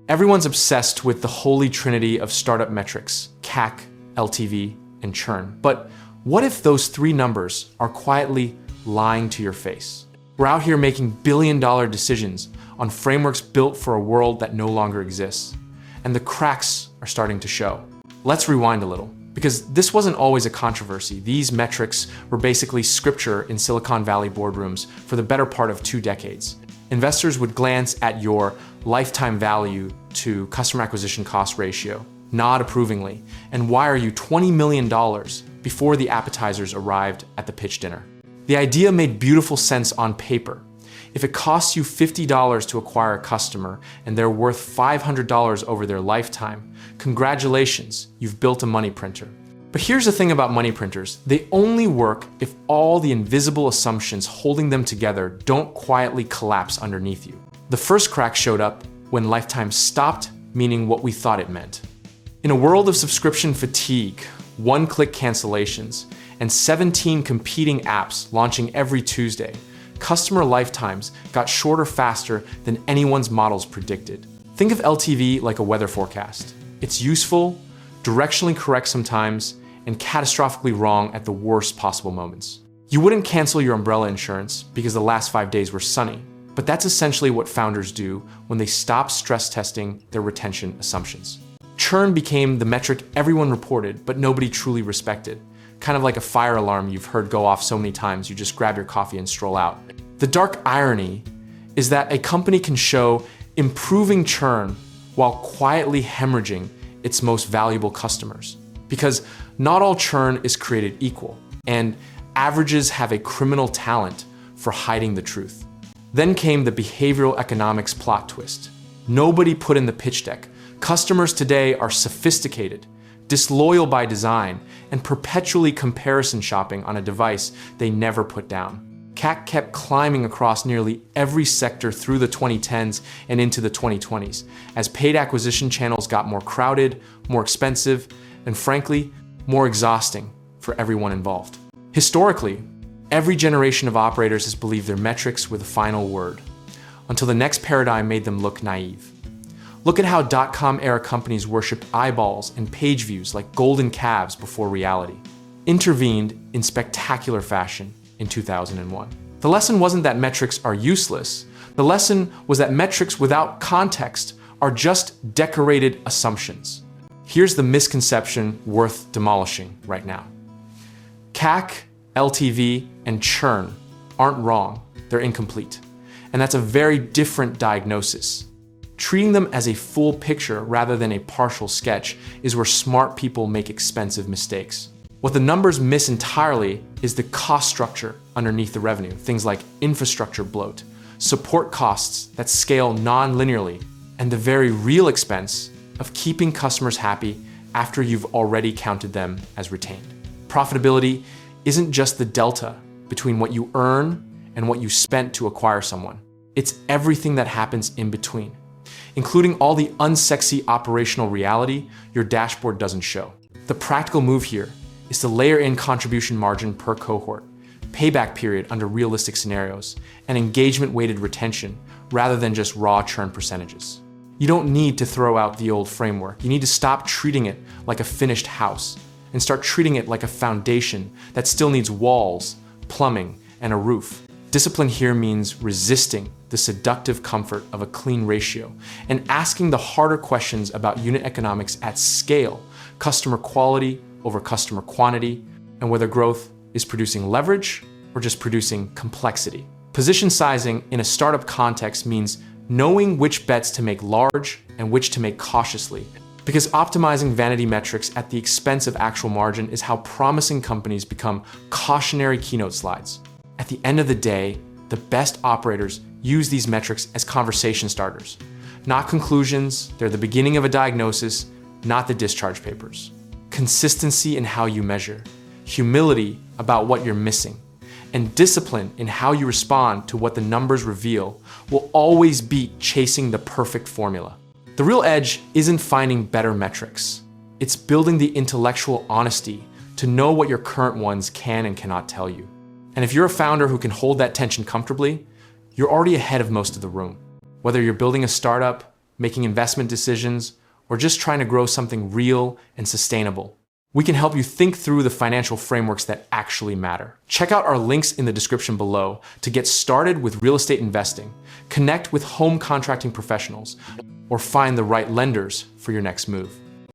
Everyone's obsessed with the holy trinity of startup metrics: CAC, LTV, and churn. But what if those three numbers are quietly lying to your face? We're out here making billion-dollar decisions on frameworks built for a world that no longer exists, and the cracks are starting to show. Let's rewind a little, because this wasn't always a controversy. These metrics were basically scripture in Silicon Valley boardrooms for the better part of 2 decades. Investors would glance at your lifetime value to customer acquisition cost ratio, nod approvingly, and wire you $20 million before the appetizers arrived at the pitch dinner. The idea made beautiful sense on paper. If it costs you $50 to acquire a customer and they're worth $500 over their lifetime, congratulations, you've built a money printer. But here's the thing about money printers: they only work if all the invisible assumptions holding them together don't quietly collapse underneath you. The first crack showed up when lifetime stopped meaning what we thought it meant. In a world of subscription fatigue, one-click cancellations, and 17 competing apps launching every Tuesday, customer lifetimes got shorter faster than anyone's models predicted. Think of LTV like a weather forecast. It's useful, directionally correct sometimes, and catastrophically wrong at the worst possible moments. You wouldn't cancel your umbrella insurance because the last 5 days were sunny, but that's essentially what founders do when they stop stress testing their retention assumptions. Churn became the metric everyone reported, but nobody truly respected. Kind of like a fire alarm you've heard go off so many times, you just grab your coffee and stroll out. The dark irony is that a company can show improving churn while quietly hemorrhaging its most valuable customers. Because not all churn is created equal, and averages have a criminal talent for hiding the truth. Then came the behavioral economics plot twist. Nobody put in the pitch deck. Customers today are sophisticated, disloyal by design, and perpetually comparison shopping on a device they never put down. CAC kept climbing across nearly every sector through the 2010s and into the 2020s, as paid acquisition channels got more crowded, more expensive, and frankly, more exhausting for everyone involved. Historically, every generation of operators has believed their metrics were the final word, until the next paradigm made them look naive. Look at how .com era companies worshipped eyeballs and page views like golden calves before reality. Intervened in spectacular fashion in 2001. The lesson wasn't that metrics are useless. The lesson was that metrics without context are just decorated assumptions. Here's the misconception worth demolishing right now. CAC, LTV, and churn aren't wrong, they're incomplete. And that's a very different diagnosis. Treating them as a full picture rather than a partial sketch is where smart people make expensive mistakes. What the numbers miss entirely is the cost structure underneath the revenue, things like infrastructure bloat, support costs that scale non-linearly, and the very real expense of keeping customers happy after you've already counted them as retained. Profitability isn't just the delta between what you earn and what you spent to acquire someone. It's everything that happens in between, including all the unsexy operational reality your dashboard doesn't show. The practical move here is to layer in contribution margin per cohort, payback period under realistic scenarios, and engagement-weighted retention rather than just raw churn percentages. You don't need to throw out the old framework. You need to stop treating it like a finished house and start treating it like a foundation that still needs walls, plumbing, and a roof. Discipline here means resisting the seductive comfort of a clean ratio and asking the harder questions about unit economics at scale, customer quality over customer quantity, and whether growth is producing leverage or just producing complexity. Position sizing in a startup context means knowing which bets to make large and which to make cautiously, because optimizing vanity metrics at the expense of actual margin is how promising companies become cautionary keynote slides. At the end of the day, the best operators use these metrics as conversation starters, not conclusions. They're the beginning of a diagnosis, not the discharge papers. Consistency in how you measure, humility about what you're missing, and discipline in how you respond to what the numbers reveal will always beat chasing the perfect formula. The real edge isn't finding better metrics. It's building the intellectual honesty to know what your current ones can and cannot tell you. And if you're a founder who can hold that tension comfortably, you're already ahead of most of the room. Whether you're building a startup, making investment decisions, or just trying to grow something real and sustainable. We can help you think through the financial frameworks that actually matter. Check out our links in the description below to get started with real estate investing, connect with home contracting professionals, or find the right lenders for your next move.